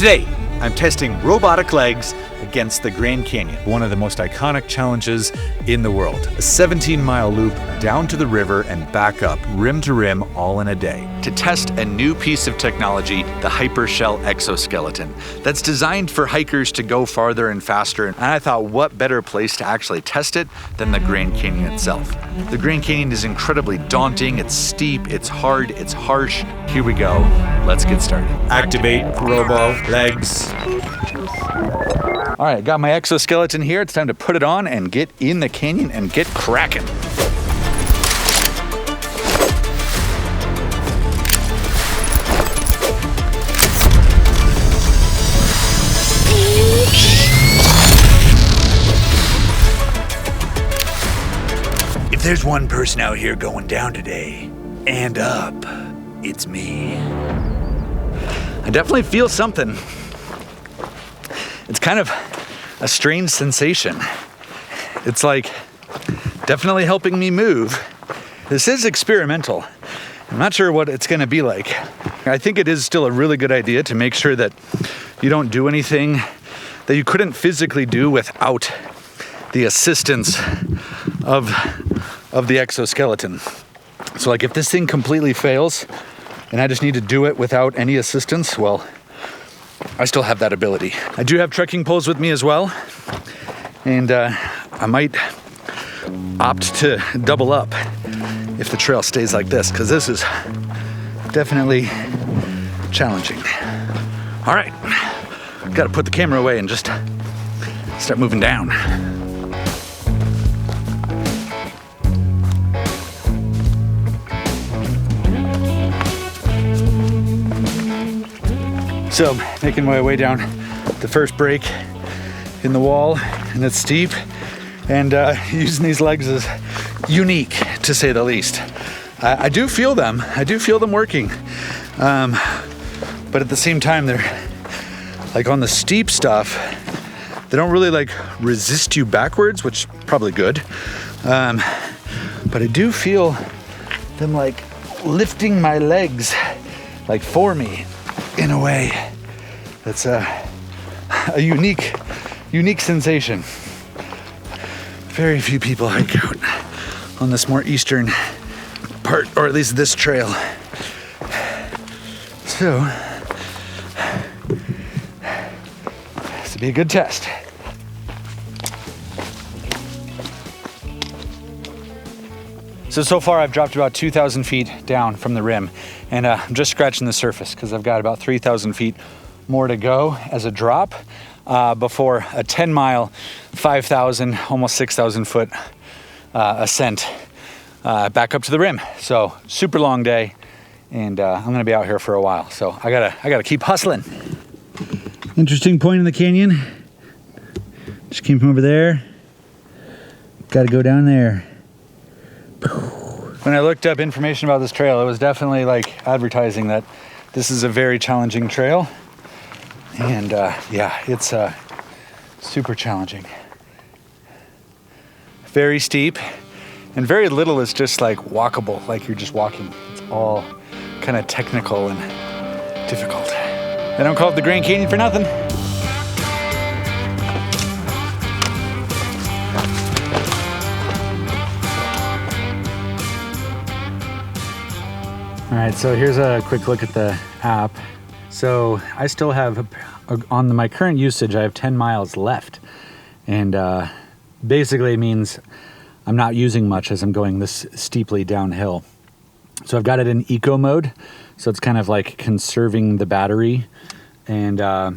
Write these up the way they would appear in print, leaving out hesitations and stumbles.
Today, I'm testing robotic legs against the Grand Canyon, one of the most iconic challenges in the world. A 17-mile loop down to the river and back up, rim to rim, all in a day. To test a new piece of technology, the Hypershell Exoskeleton, that's designed for hikers to go farther and faster. And I thought, what better place to actually test it than the Grand Canyon itself? The Grand Canyon is incredibly daunting, it's steep, it's hard, it's harsh. Here we go, let's get started. Activate robo legs. All right, got my exoskeleton here. It's time to put it on and get in the canyon and get cracking. If there's one person out here going down today and up, it's me. I definitely feel something. It's kind of a strange sensation. It's like definitely helping me move. This is experimental. I'm not sure what it's gonna be like. I think it is still a really good idea to make sure that you don't do anything that you couldn't physically do without the assistance of the exoskeleton. So like if this thing completely fails and I just need to do it without any assistance, well, I still have that ability. I do have trekking poles with me as well, and I might opt to double up if the trail stays like this, because this is definitely challenging. All right, gotta put the camera away and just start moving down. So, making my way down the first break in the wall, and it's steep, and using these legs is unique, to say the least. I do feel them. I do feel them working. But at the same time, they're like on the steep stuff, they don't really like resist you backwards, which is probably good. But I do feel them like lifting my legs like for me in a way that's a unique sensation. Very few people hike out on this more eastern part, or at least this trail. So this will be a good test. So far I've dropped about 2,000 feet down from the rim, and I'm just scratching the surface because I've got about 3,000 feet more to go as a drop before a 10-mile, 5,000, almost 6,000 foot ascent back up to the rim. So super long day, and I'm gonna be out here for a while. So I gotta keep hustling. Interesting point in the canyon. Just came from over there. Got to go down there. When I looked up information about this trail, it was definitely like advertising that this is a very challenging trail. And yeah, it's super challenging. Very steep, and very little is just like walkable, like you're just walking. It's all kind of technical and difficult. They don't call it the Grand Canyon for nothing. All right, so here's a quick look at the app. So I still have, on my current usage, I have 10 miles left. And basically it means I'm not using much as I'm going this steeply downhill. So I've got it in eco mode. So it's kind of like conserving the battery. And I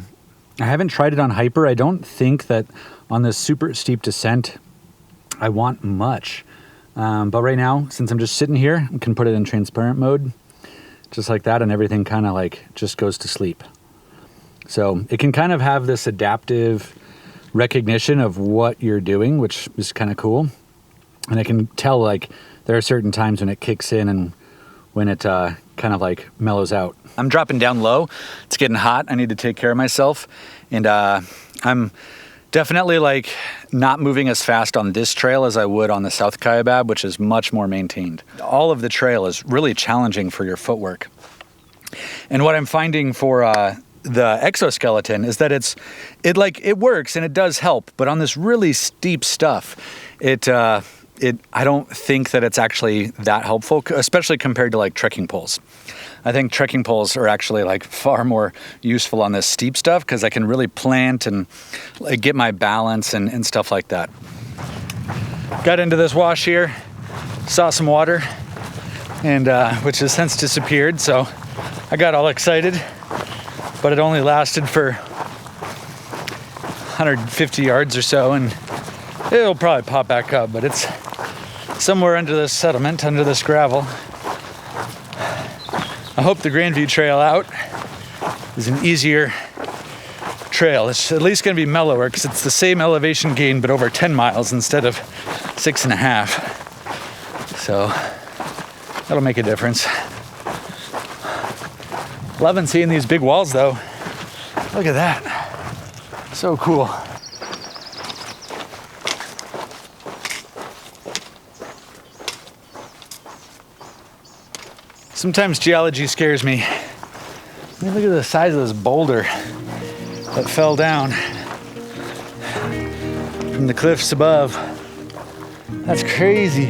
haven't tried it on hyper. I don't think that on this super steep descent, I want much. But right now, since I'm just sitting here, I can put it in transparent mode. Just like that, and everything kind of like just goes to sleep. So it can kind of have this adaptive recognition of what you're doing, which is kind of cool. And I can tell like there are certain times when it kicks in and when it kind of like mellows out. I'm dropping down low. It's getting hot. I need to take care of myself. And I'm definitely like not moving as fast on this trail as I would on the South Kaibab, which is much more maintained. All of the trail is really challenging for your footwork. And what I'm finding for the exoskeleton is that it works and it does help, but on this really steep stuff, I don't think that it's actually that helpful, especially compared to like trekking poles. I think trekking poles are actually like far more useful on this steep stuff because I can really plant and like get my balance and stuff like that. Got into this wash here, saw some water, and which has since disappeared, so I got all excited, but it only lasted for 150 yards or so, and it'll probably pop back up, but it's somewhere under this sediment, under this gravel. I hope the Grandview trail out is an easier trail. It's at least going to be mellower because it's the same elevation gain but over 10 miles instead of 6.5. So that'll make a difference. Loving seeing these big walls though. Look at that. So cool. Sometimes geology scares me. I mean, look at the size of this boulder that fell down from the cliffs above. That's crazy.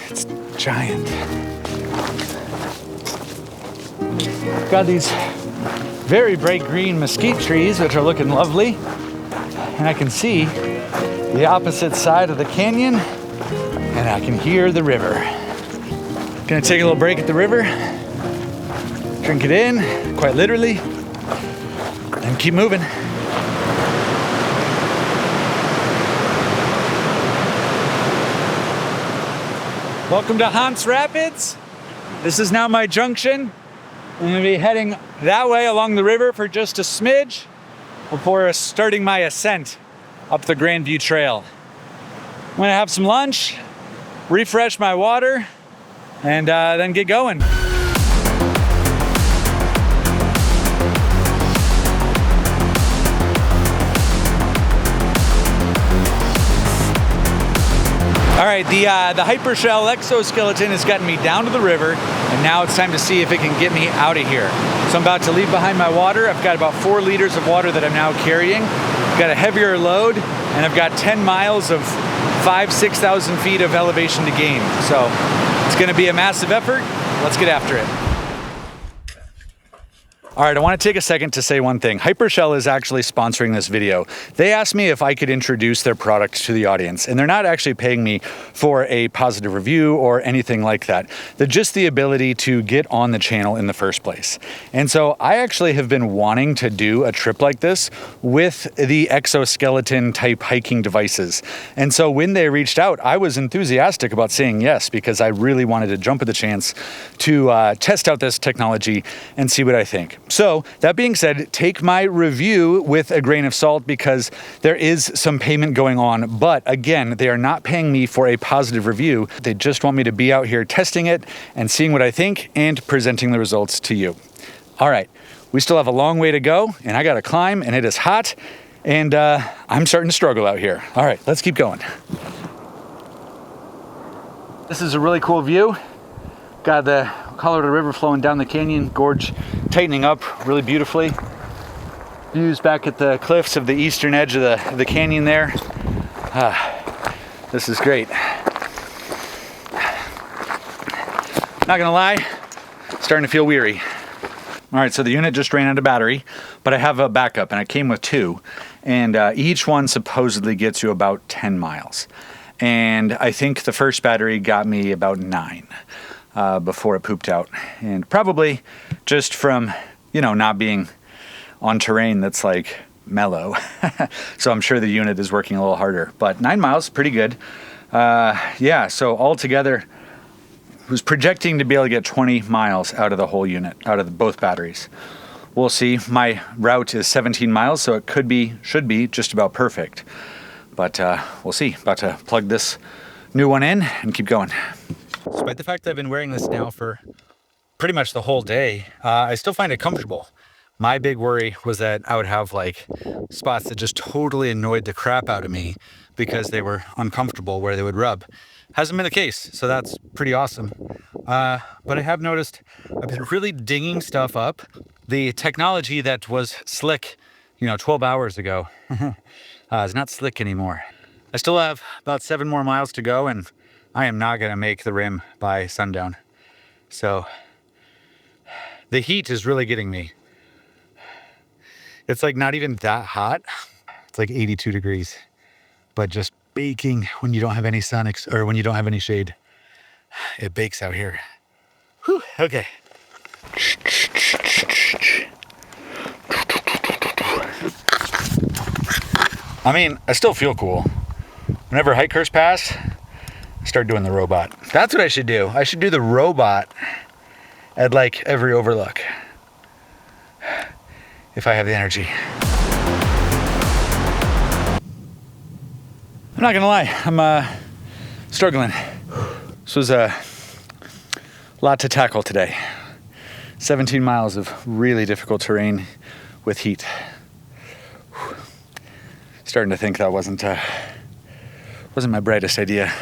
It's giant. Got these very bright green mesquite trees, which are looking lovely. And I can see the opposite side of the canyon, and I can hear the river. Gonna take a little break at the river, drink it in, quite literally, and keep moving. Welcome to Hance Rapids. This is now my junction. I'm gonna be heading that way along the river for just a smidge before starting my ascent up the Grandview Trail. I'm gonna have some lunch, refresh my water, and then get going. All right, the Hypershell Exoskeleton has gotten me down to the river, and now it's time to see if it can get me out of here. So I'm about to leave behind my water. I've got about 4 liters of water that I'm now carrying. I've got a heavier load, and I've got 10 miles of 5,000–6,000 feet of elevation to gain. So it's gonna be a massive effort. Let's get after it. All right, I want to take a second to say one thing. Hypershell is actually sponsoring this video. They asked me if I could introduce their product to the audience, and they're not actually paying me for a positive review or anything like that. They're just the ability to get on the channel in the first place. And so I actually have been wanting to do a trip like this with the exoskeleton type hiking devices. And so when they reached out, I was enthusiastic about saying yes, because I really wanted to jump at the chance to test out this technology and see what I think. So that being said, take my review with a grain of salt because there is some payment going on. But again, they are not paying me for a positive review. They just want me to be out here testing it and seeing what I think and presenting the results to you. All right, we still have a long way to go, and I got to climb, and it is hot, and I'm starting to struggle out here. All right, let's keep going. This is a really cool view. Got the Colorado River flowing down the canyon, gorge tightening up really beautifully. Views back at the cliffs of the eastern edge of the canyon there. This is great. Not gonna lie, starting to feel weary. All right, so the unit just ran out of battery, but I have a backup, and I came with 2, and each one supposedly gets you about 10 miles. And I think the first battery got me about 9. Before it pooped out, and probably just from, you know, not being on terrain that's like mellow. So I'm sure the unit is working a little harder, but 9 miles, pretty good. Yeah, so altogether was projecting to be able to get 20 miles out of the whole unit, out of both batteries. We'll see. My route is 17 miles, so it should be just about perfect, but we'll see. About to plug this new one in and keep going. Despite the fact that I've been wearing this now for pretty much the whole day, I still find it comfortable. My big worry was that I would have like spots that just totally annoyed the crap out of me because they were uncomfortable where they would rub. Hasn't been the case, so that's pretty awesome. But I have noticed I've been really digging stuff up The technology that was slick, 12 hours ago is not slick anymore. I still have about 7 more miles to go, and I am not gonna make the rim by sundown. So the heat is really getting me. It's like not even that hot. It's like 82 degrees, but just baking when you don't have any sun or when you don't have any shade. It bakes out here. Whew, okay. I mean, I still feel cool. Whenever hikers pass, I start doing the robot. That's what I should do. I should do the robot at like every overlook. If I have the energy. I'm not gonna lie, I'm struggling. This was a lot to tackle today. 17 miles of really difficult terrain with heat. Starting to think that wasn't my brightest idea.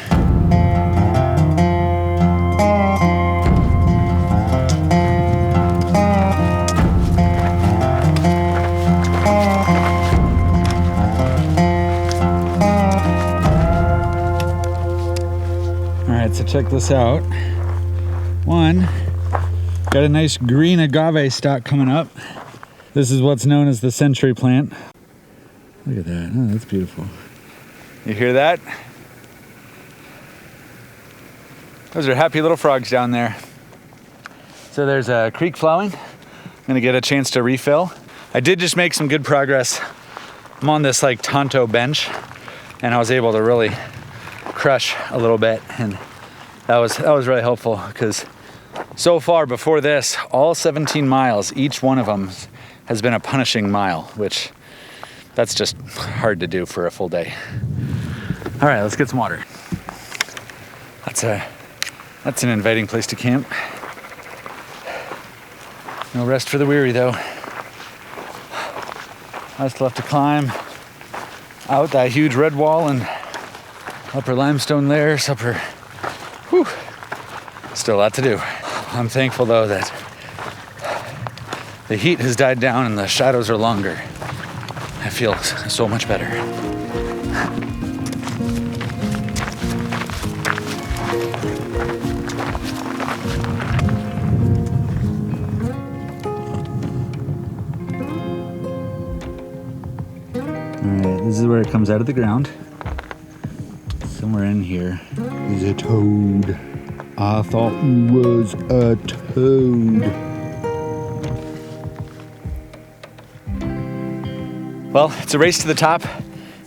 All right, so check this out. One, got a nice green agave stalk coming up. This is what's known as the century plant. Look at that, oh, that's beautiful. You hear that? Those are happy little frogs down there. So there's a creek flowing. I'm gonna get a chance to refill. I did just make some good progress. I'm on this like Tonto bench, and I was able to really crush a little bit, and that was really helpful, because so far before this, all 17 miles, each one of them has been a punishing mile, which that's just hard to do for a full day. All right, let's get some water. That's an inviting place to camp. No rest for the weary though. I still have to climb out that huge red wall and upper limestone layers, whew, still a lot to do. I'm thankful though that the heat has died down and the shadows are longer. I feel so much better. Alright, this is where it comes out of the ground. Somewhere in here is a toad. I thought it was a toad. Well, it's a race to the top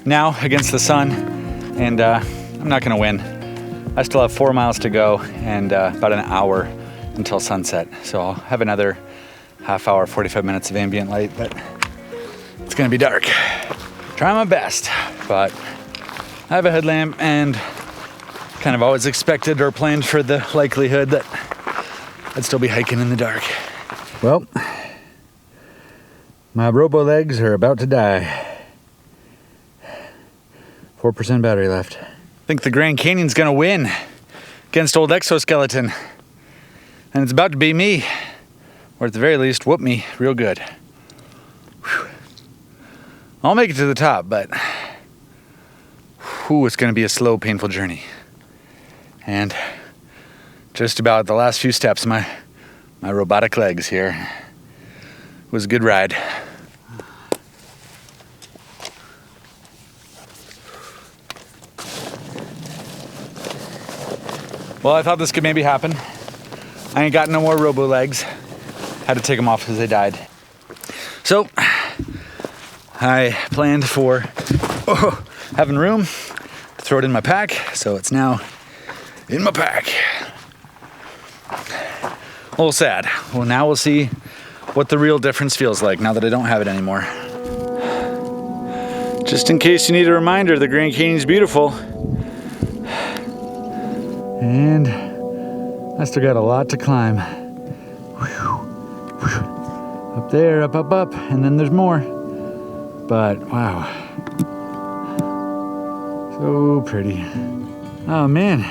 now against the sun, and I'm not gonna win. I still have 4 miles to go and about an hour until sunset. So I'll have another half hour, 45 minutes of ambient light, but it's gonna be dark. Try my best, but I have a headlamp and kind of always expected or planned for the likelihood that I'd still be hiking in the dark. Well, my robo legs are about to die. 4% battery left. I think the Grand Canyon's gonna win against old Exoskeleton. And it's about to be me, or at the very least, whoop me real good. Whew. I'll make it to the top, but it's gonna be a slow, painful journey. And just about the last few steps, my robotic legs here. It was a good ride. Well, I thought this could maybe happen. I ain't got no more robo legs. Had to take them off because they died. So, I planned for having room to throw it in my pack, so it's now in my pack. A little sad. Well, now we'll see what the real difference feels like now that I don't have it anymore. Just in case you need a reminder, the Grand Canyon's beautiful. And I still got a lot to climb. Up there, up, and then there's more. But wow, so pretty. Oh man,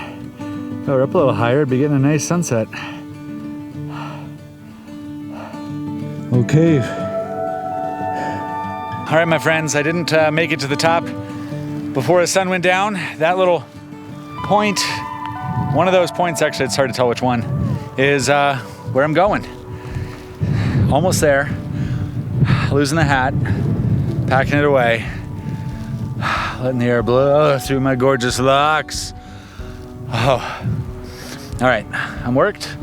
if I were up a little higher, I'd be getting a nice sunset. Okay. All right, my friends, I didn't make it to the top before the sun went down. That little point, one of those points, actually, it's hard to tell which one, is where I'm going. Almost there. Losing the hat, packing it away, letting the air blow through my gorgeous locks. Oh. All right, I'm worked.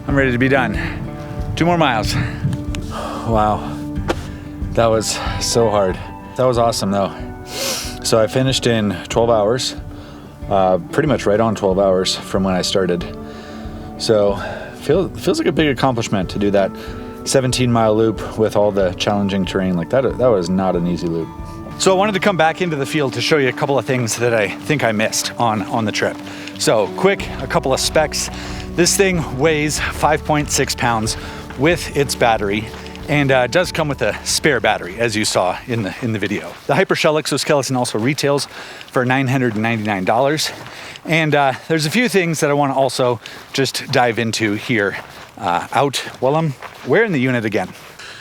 I'm ready to be done. 2 more miles. Wow, that was so hard. That was awesome though. So I finished in 12 hours, pretty much right on 12 hours from when I started. So feels like a big accomplishment to do that 17-mile loop with all the challenging terrain like that. That was not an easy loop. So I wanted to come back into the field to show you a couple of things that I think I missed on the trip. So quick, a couple of specs. This thing weighs 5.6 pounds with its battery, and does come with a spare battery, as you saw in the video. The Hypershell Exoskeleton also retails for $999. And there's a few things that I want to also just dive into here out while I'm wearing the unit again.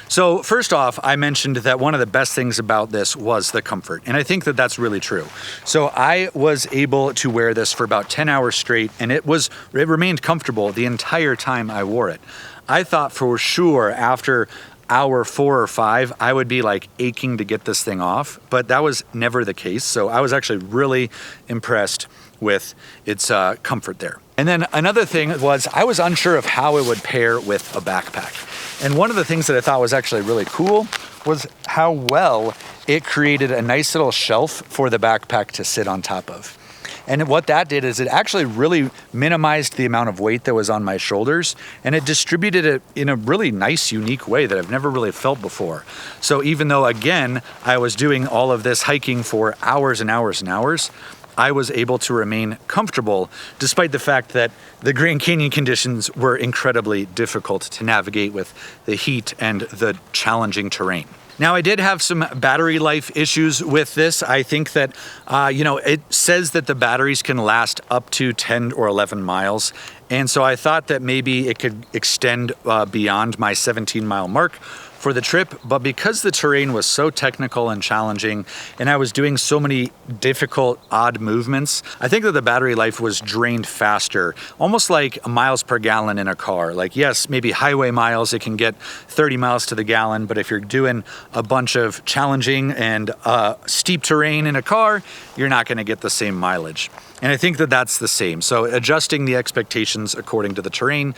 So first off, I mentioned that one of the best things about this was the comfort, and I think that that's really true. So I was able to wear this for about 10 hours straight, and it remained comfortable the entire time I wore it. I thought for sure after hour 4 or 5, I would be like aching to get this thing off, but that was never the case. So I was actually really impressed with its comfort there. And then another thing was I was unsure of how it would pair with a backpack. And one of the things that I thought was actually really cool was how well it created a nice little shelf for the backpack to sit on top of. And what that did is it actually really minimized the amount of weight that was on my shoulders, and it distributed it in a really nice, unique way that I've never really felt before. So even though, again, I was doing all of this hiking for hours and hours and hours, I was able to remain comfortable despite the fact that the Grand Canyon conditions were incredibly difficult to navigate with the heat and the challenging terrain. Now, I did have some battery life issues with this. I think that, it says that the batteries can last up to 10 or 11 miles. And so I thought that maybe it could extend beyond my 17-mile mark for the trip, but because the terrain was so technical and challenging, and I was doing so many difficult, odd movements, I think that the battery life was drained faster, almost like miles per gallon in a car. Like, yes, maybe highway miles, it can get 30 miles to the gallon, but if you're doing a bunch of challenging and steep terrain in a car, you're not gonna get the same mileage. And I think that that's the same. So adjusting the expectations according to the terrain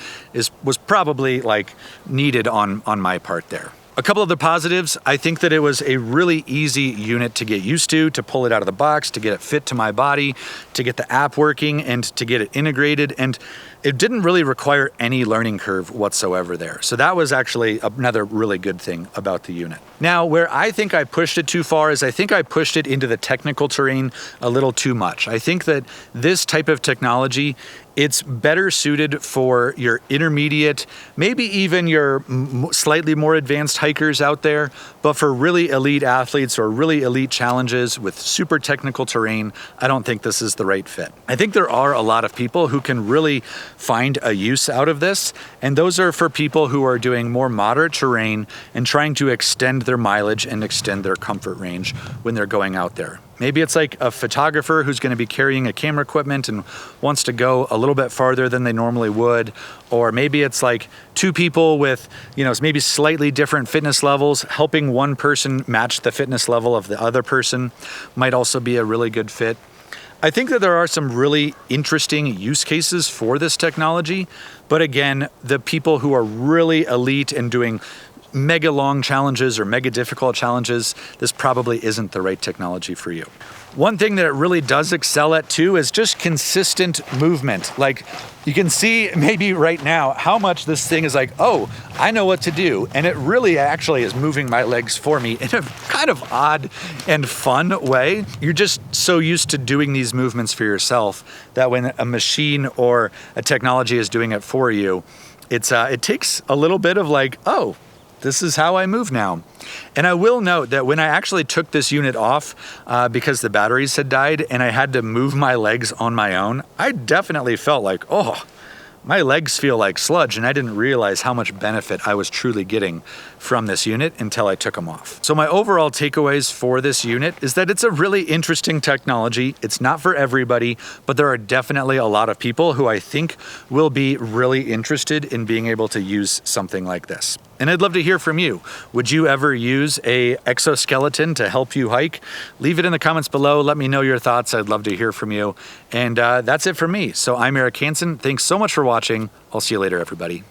was probably like needed on my part there. A couple of the positives, I think that it was a really easy unit to get used to pull it out of the box, to get it fit to my body, to get the app working, and to get it integrated. And it didn't really require any learning curve whatsoever there. So that was actually another really good thing about the unit. Now, where I think I pushed it too far is I think I pushed it into the technical terrain a little too much. I think that this type of technology, it's better suited for your intermediate, maybe even your slightly more advanced hikers out there, but for really elite athletes or really elite challenges with super technical terrain, I don't think this is the right fit. I think there are a lot of people who can really find a use out of this, and those are for people who are doing more moderate terrain and trying to extend their mileage and extend their comfort range when they're going out there. Maybe it's like a photographer who's going to be carrying a camera equipment and wants to go a little bit farther than they normally would. Or maybe it's like two people with, maybe slightly different fitness levels. Helping one person match the fitness level of the other person might also be a really good fit. I think that there are some really interesting use cases for this technology. But again, the people who are really elite and doing mega long challenges or mega difficult challenges, this probably isn't the right technology for you. One thing that it really does excel at too is just consistent movement. Like, you can see maybe right now how much this thing is like, oh, I know what to do. And it really actually is moving my legs for me in a kind of odd and fun way. You're just so used to doing these movements for yourself that when a machine or a technology is doing it for you, it takes a little bit of like, oh, this is how I move now. And I will note that when I actually took this unit off because the batteries had died and I had to move my legs on my own, I definitely felt like, oh, my legs feel like sludge, and I didn't realize how much benefit I was truly getting from this unit until I took them off. So my overall takeaways for this unit is that it's a really interesting technology. It's not for everybody, but there are definitely a lot of people who I think will be really interested in being able to use something like this. And I'd love to hear from you. Would you ever use a exoskeleton to help you hike? Leave it in the comments below. Let me know your thoughts. I'd love to hear from you. And that's it for me. So I'm Eric Hansen. Thanks so much for watching. I'll see you later, everybody.